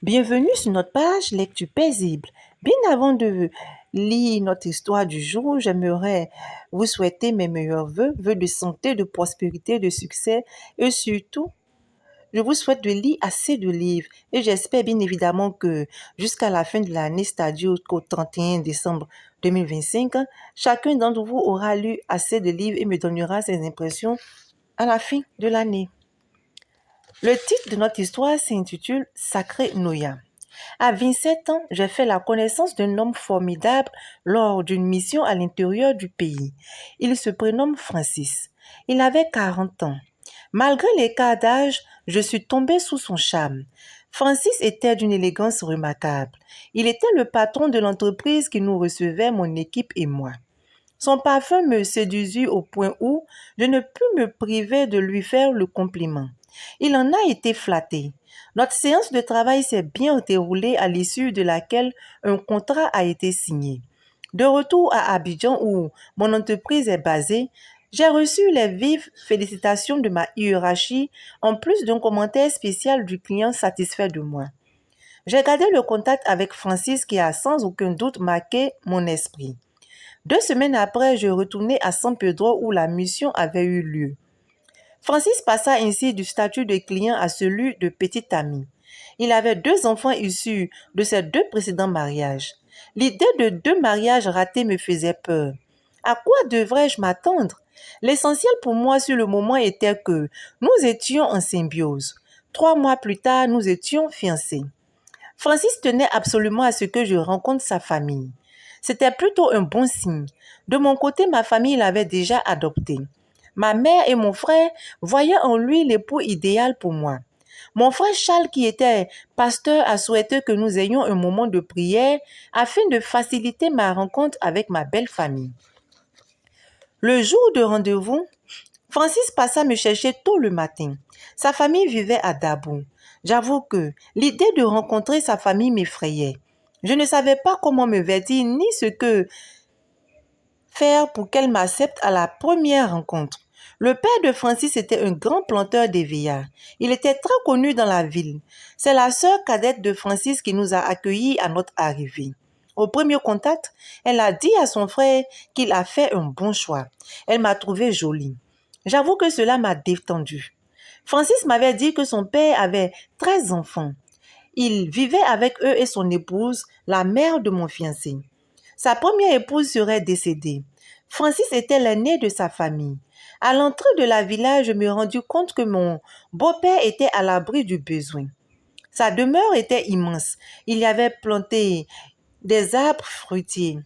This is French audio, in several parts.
Bienvenue sur notre page Lecture paisible. Bien avant de lire notre histoire du jour, j'aimerais vous souhaiter mes meilleurs vœux de santé, de prospérité, de succès et surtout, je vous souhaite de lire assez de livres et j'espère bien évidemment que jusqu'à la fin de l'année, c'est-à-dire qu'au 31 décembre 2025, chacun d'entre vous aura lu assez de livres et me donnera ses impressions à la fin de l'année. Le titre de notre histoire s'intitule Sacré Noya. À 27 ans, j'ai fait la connaissance d'un homme formidable lors d'une mission à l'intérieur du pays. Il se prénomme Francis. Il avait 40 ans. Malgré l'écart d'âge, je suis tombée sous son charme. Francis était d'une élégance remarquable. Il était le patron de l'entreprise qui nous recevait, mon équipe et moi. Son parfum me séduisit au point où je ne pus me priver de lui faire le compliment. Il en a été flatté. Notre séance de travail s'est bien déroulée à l'issue de laquelle un contrat a été signé. De retour à Abidjan où mon entreprise est basée, j'ai reçu les vives félicitations de ma hiérarchie en plus d'un commentaire spécial du client satisfait de moi. J'ai gardé le contact avec Francis qui a sans aucun doute marqué mon esprit. 2 semaines après, je retournai à San Pedro où la mission avait eu lieu. Francis passa ainsi du statut de client à celui de petit ami. Il avait 2 enfants issus de ses 2 précédents mariages. L'idée de 2 mariages ratés me faisait peur. À quoi devrais-je m'attendre? L'essentiel pour moi sur le moment était que nous étions en symbiose. 3 mois plus tard, nous étions fiancés. Francis tenait absolument à ce que je rencontre sa famille. C'était plutôt un bon signe. De mon côté, ma famille l'avait déjà adopté. Ma mère et mon frère voyaient en lui l'époux idéal pour moi. Mon frère Charles, qui était pasteur, a souhaité que nous ayons un moment de prière afin de faciliter ma rencontre avec ma belle famille. Le jour de rendez-vous, Francis passa me chercher tôt le matin. Sa famille vivait à Dabou. J'avoue que l'idée de rencontrer sa famille m'effrayait. Je ne savais pas comment me vêtir ni ce que faire pour qu'elle m'accepte à la première rencontre. Le père de Francis était un grand planteur d'éveillard. Il était très connu dans la ville. C'est la sœur cadette de Francis qui nous a accueillis à notre arrivée. Au premier contact, elle a dit à son frère qu'il a fait un bon choix. Elle m'a trouvée jolie. J'avoue que cela m'a détendue. Francis m'avait dit que son père avait 13 enfants. Il vivait avec eux et son épouse, la mère de mon fiancé. Sa première épouse serait décédée. Francis était l'aîné de sa famille. À l'entrée de la villa, je me rendis compte que mon beau-père était à l'abri du besoin. Sa demeure était immense. Il y avait planté des arbres fruitiers.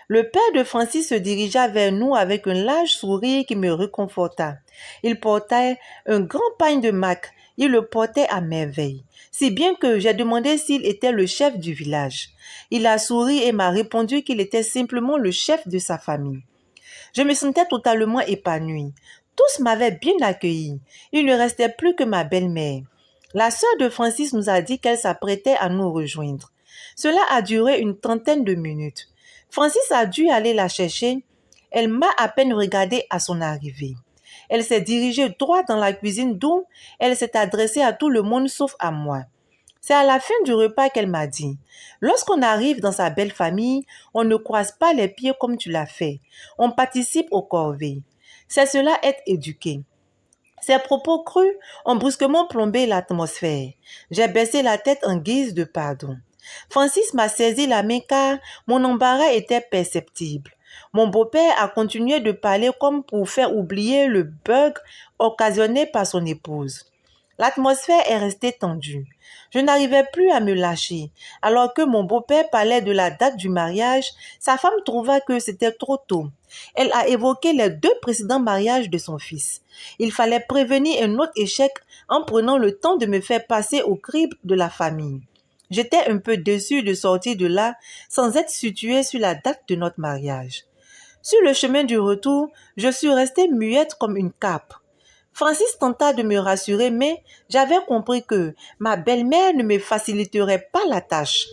Le père de Francis se dirigea vers nous avec un large sourire qui me réconforta. Il portait un grand pagne de mac. Il le portait à merveille, si bien que j'ai demandé s'il était le chef du village. Il a souri et m'a répondu qu'il était simplement le chef de sa famille. Je me sentais totalement épanouie. Tous m'avaient bien accueilli. Il ne restait plus que ma belle-mère. La sœur de Francis nous a dit qu'elle s'apprêtait à nous rejoindre. Cela a duré une trentaine de minutes. Francis a dû aller la chercher. Elle m'a à peine regardée à son arrivée. Elle s'est dirigée droit dans la cuisine d'où elle s'est adressée à tout le monde sauf à moi. C'est à la fin du repas qu'elle m'a dit: Lorsqu'on arrive dans sa belle famille, on ne croise pas les pieds comme tu l'as fait. On participe aux corvées. C'est cela être éduqué. Ces propos crus ont brusquement plombé l'atmosphère. J'ai baissé la tête en guise de pardon. Francis m'a saisi la main car mon embarras était perceptible. Mon beau-père a continué de parler comme pour faire oublier le bug occasionné par son épouse. L'atmosphère est restée tendue. Je n'arrivais plus à me lâcher. Alors que mon beau-père parlait de la date du mariage, sa femme trouva que c'était trop tôt. Elle a évoqué les 2 précédents mariages de son fils. Il fallait prévenir un autre échec en prenant le temps de me faire passer au crible de la famille. J'étais un peu déçue de sortir de là sans être située sur la date de notre mariage. Sur le chemin du retour, je suis restée muette comme une cape. Francis tenta de me rassurer, mais j'avais compris que ma belle-mère ne me faciliterait pas la tâche.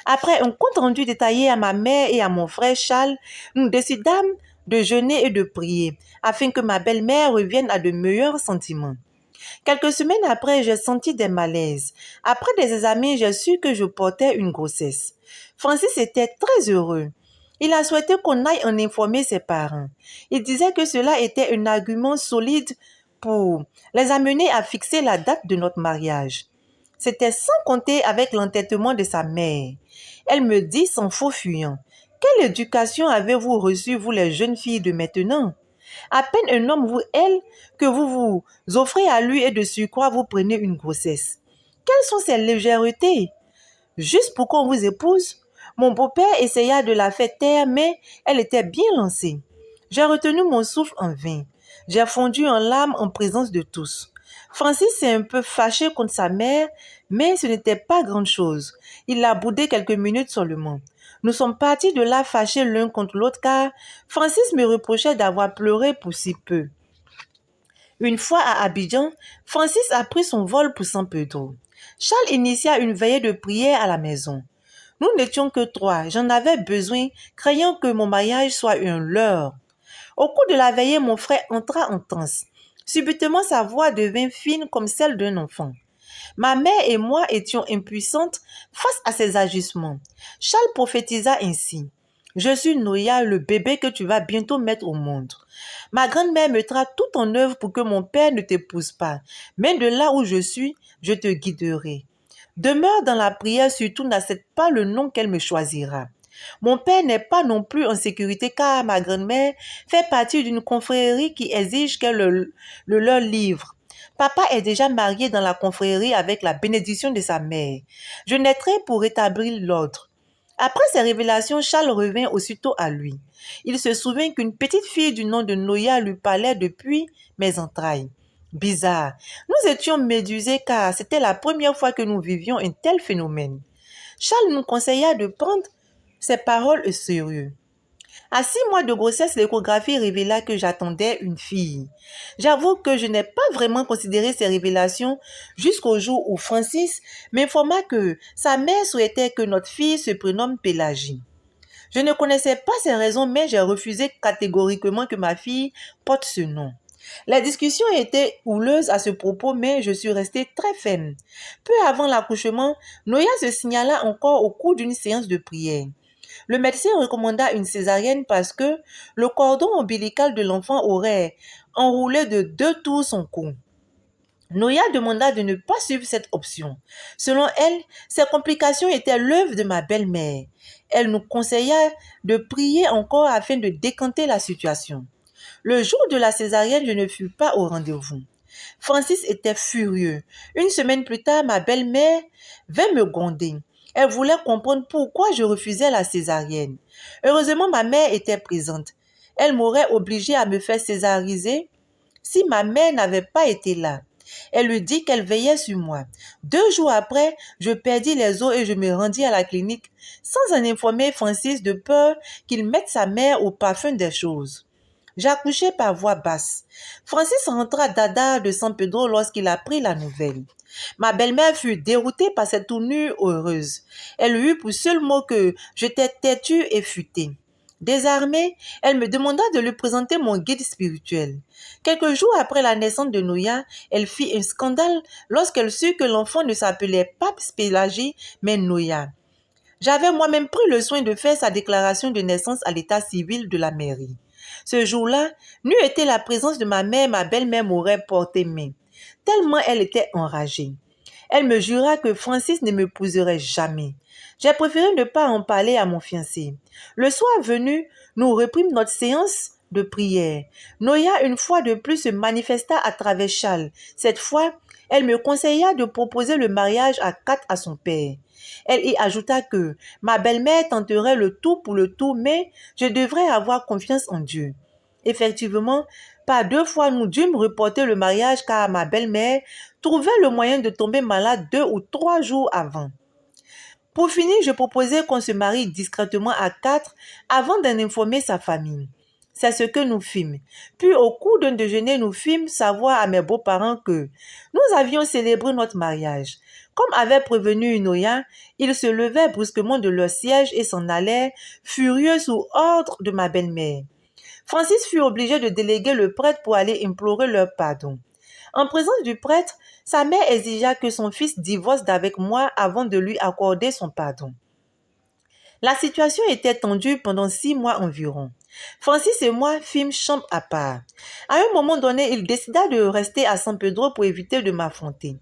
Après un compte rendu détaillé à ma mère et à mon frère Charles, nous décidâmes de jeûner et de prier, afin que ma belle-mère revienne à de meilleurs sentiments. Quelques semaines après, j'ai senti des malaises. Après des examens, j'ai su que je portais une grossesse. Francis était très heureux. Il a souhaité qu'on aille en informer ses parents. Il disait que cela était un argument solide pour les amener à fixer la date de notre mariage. C'était sans compter avec l'entêtement de sa mère. Elle me dit sans faux fuyant: quelle éducation avez-vous reçue, vous les jeunes filles de maintenant? À peine un homme vous aime que vous vous offrez à lui et de surcroît vous prenez une grossesse. Quelles sont ces légèretés? Juste pour qu'on vous épouse? Mon beau-père essaya de la faire taire, mais elle était bien lancée. J'ai retenu mon souffle en vain. J'ai fondu en larmes en présence de tous. Francis s'est un peu fâché contre sa mère, mais ce n'était pas grand-chose. Il l'a boudé quelques minutes seulement. Nous sommes partis de là fâchés l'un contre l'autre car Francis me reprochait d'avoir pleuré pour si peu. Une fois à Abidjan, Francis a pris son vol pour San Pedro. Charles initia une veillée de prière à la maison. Nous n'étions que 3, j'en avais besoin, craignant que mon mariage soit un leurre. Au cours de la veillée, mon frère entra en transe. Subitement, sa voix devint fine comme celle d'un enfant. Ma mère et moi étions impuissantes face à ces agissements. Charles prophétisa ainsi: je suis Noya, le bébé que tu vas bientôt mettre au monde. Ma grand-mère mettra tout en œuvre pour que mon père ne t'épouse pas, mais de là où je suis, je te guiderai. Demeure dans la prière, surtout n'accepte pas le nom qu'elle me choisira. Mon père n'est pas non plus en sécurité car ma grand-mère fait partie d'une confrérie qui exige qu'elle le leur livre. Papa est déjà marié dans la confrérie avec la bénédiction de sa mère. Je naîtrai pour rétablir l'ordre. Après ces révélations, Charles revint aussitôt à lui. Il se souvint qu'une petite fille du nom de Noya lui parlait depuis mes entrailles. Bizarre. Nous étions médusés car c'était la première fois que nous vivions un tel phénomène. Charles nous conseilla de prendre ses paroles au sérieux. À 6 mois de grossesse, l'échographie révéla que j'attendais une fille. J'avoue que je n'ai pas vraiment considéré ces révélations jusqu'au jour où Francis m'informa que sa mère souhaitait que notre fille se prénomme Pélagie. Je ne connaissais pas ces raisons, mais j'ai refusé catégoriquement que ma fille porte ce nom. La discussion était houleuse à ce propos, mais je suis restée très ferme. Peu avant l'accouchement, Noya se signala encore au cours d'une séance de prière. Le médecin recommanda une césarienne parce que le cordon ombilical de l'enfant aurait enroulé de 2 tours son cou. Noya demanda de ne pas suivre cette option. Selon elle, ces complications étaient l'œuvre de ma belle-mère. Elle nous conseilla de prier encore afin de décanter la situation. Le jour de la césarienne, je ne fus pas au rendez-vous. Francis était furieux. Une semaine plus tard, ma belle-mère vint me gronder. Elle voulait comprendre pourquoi je refusais la césarienne. Heureusement, ma mère était présente. Elle m'aurait obligée à me faire césariser si ma mère n'avait pas été là. Elle lui dit qu'elle veillait sur moi. 2 jours après, je perdis les os et je me rendis à la clinique sans en informer Francis de peur qu'il mette sa mère au parfum des choses. J'accouchai par voix basse. Francis rentra d'Ada de San Pedro lorsqu'il apprit la nouvelle. Ma belle-mère fut déroutée par cette tournure heureuse. Elle eut pour seul mot que j'étais têtue et futée. Désarmée, elle me demanda de lui présenter mon guide spirituel. Quelques jours après la naissance de Noya, elle fit un scandale lorsqu'elle sut que l'enfant ne s'appelait pas Pélagie, mais Noya. J'avais moi-même pris le soin de faire sa déclaration de naissance à l'état civil de la mairie. Ce jour-là, n'eût été la présence de ma mère, ma belle-mère m'aurait porté main, tellement elle était enragée. Elle me jura que Francis ne m'épouserait jamais. J'ai préféré ne pas en parler à mon fiancé. Le soir venu, nous reprîmes notre séance de prière. Noya, une fois de plus, se manifesta à travers Charles. Cette fois, elle me conseilla de proposer le mariage à 4 à son père. Elle y ajouta que ma belle-mère tenterait le tout pour le tout, mais je devrais avoir confiance en Dieu. Effectivement, par 2 fois, nous dûmes reporter le mariage car ma belle-mère trouvait le moyen de tomber malade 2 ou 3 jours avant. Pour finir, je proposais qu'on se marie discrètement à 4 avant d'en informer sa famille. C'est ce que nous fîmes. Puis au cours d'un déjeuner, nous fîmes savoir à mes beaux-parents que nous avions célébré notre mariage. Comme avait prévenu Noya, ils se levaient brusquement de leur siège et s'en allèrent, furieux sous ordre de ma belle-mère. Francis fut obligé de déléguer le prêtre pour aller implorer leur pardon. En présence du prêtre, sa mère exigea que son fils divorce d'avec moi avant de lui accorder son pardon. La situation était tendue pendant 6 mois environ. Francis et moi fîmes chambre à part. À un moment donné, il décida de rester à San Pedro pour éviter de m'affronter.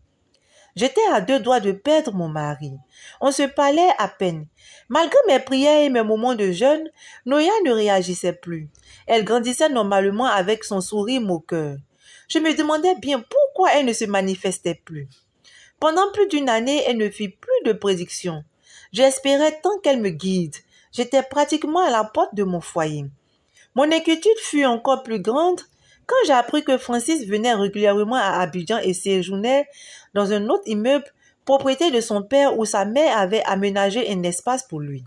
J'étais à 2 doigts de perdre mon mari. On se parlait à peine. Malgré mes prières et mes moments de jeûne, Noya ne réagissait plus. Elle grandissait normalement avec son sourire moqueur. Je me demandais bien pourquoi elle ne se manifestait plus. Pendant plus d'une année, elle ne fit plus de prédictions. J'espérais tant qu'elle me guide. J'étais pratiquement à la porte de mon foyer. Mon inquiétude fut encore plus grande quand j'ai appris que Francis venait régulièrement à Abidjan et séjournait dans un autre immeuble, propriété de son père où sa mère avait aménagé un espace pour lui.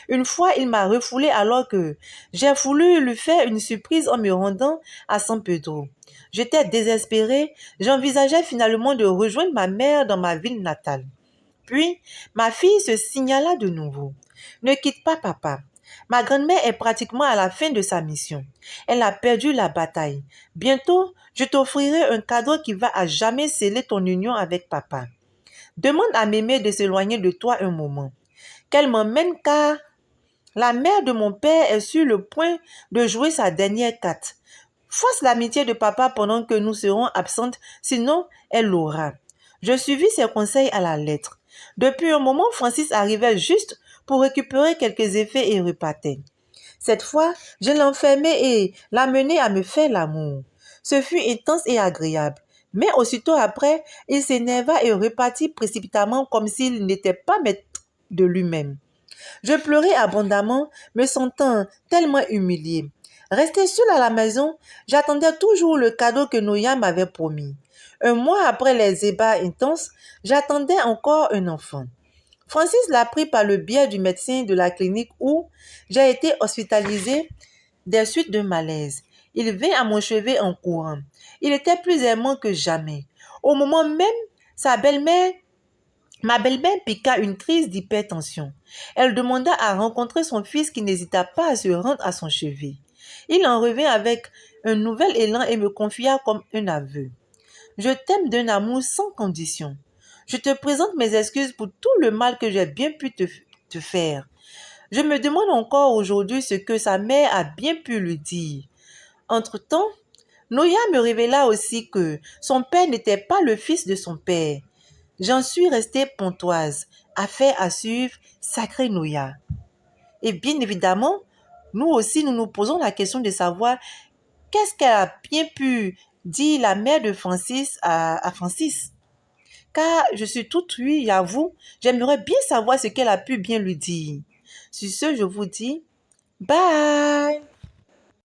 Une fois, il m'a refoulé alors que j'ai voulu lui faire une surprise en me rendant à San Pedro. J'étais désespérée, j'envisageais finalement de rejoindre ma mère dans ma ville natale. Puis, ma fille se signala de nouveau. Ne quitte pas papa. Ma grand-mère est pratiquement à la fin de sa mission. Elle a perdu la bataille. Bientôt, je t'offrirai un cadeau qui va à jamais sceller ton union avec papa. Demande à Mémé de s'éloigner de toi un moment. Qu'elle m'emmène car la mère de mon père est sur le point de jouer sa dernière carte. Force l'amitié de papa pendant que nous serons absentes, sinon elle l'aura. Je suivis ses conseils à la lettre. Depuis un moment, Francis arrivait juste pour récupérer quelques effets et repartait. Cette fois, je l'enfermai et l'amenai à me faire l'amour. Ce fut intense et agréable. Mais aussitôt après, il s'énerva et repartit précipitamment comme s'il n'était pas maître de lui-même. Je pleurais abondamment, me sentant tellement humiliée. Restée seule à la maison, j'attendais toujours le cadeau que Noya m'avait promis. Un mois après les ébats intenses, j'attendais encore un enfant. Francis l'a pris par le biais du médecin de la clinique où j'ai été hospitalisée des suites de malaise. Il vint à mon chevet en courant. Il était plus aimant que jamais. Au moment même, ma belle-mère piqua une crise d'hypertension. Elle demanda à rencontrer son fils qui n'hésita pas à se rendre à son chevet. Il en revint avec un nouvel élan et me confia comme un aveu. Je t'aime d'un amour sans condition. Je te présente mes excuses pour tout le mal que j'ai bien pu te faire. Je me demande encore aujourd'hui ce que sa mère a bien pu lui dire. Entre-temps, Noya me révéla aussi que son père n'était pas le fils de son père. J'en suis restée pontoise. Affaire à suivre, sacré Noya. Et bien évidemment, nous aussi, nous nous posons la question de savoir qu'est-ce qu'elle a bien pu dire la mère de Francis à Francis. Car je suis toute oui, à vous, j'aimerais bien savoir ce qu'elle a pu bien lui dire. Sur ce, je vous dis bye.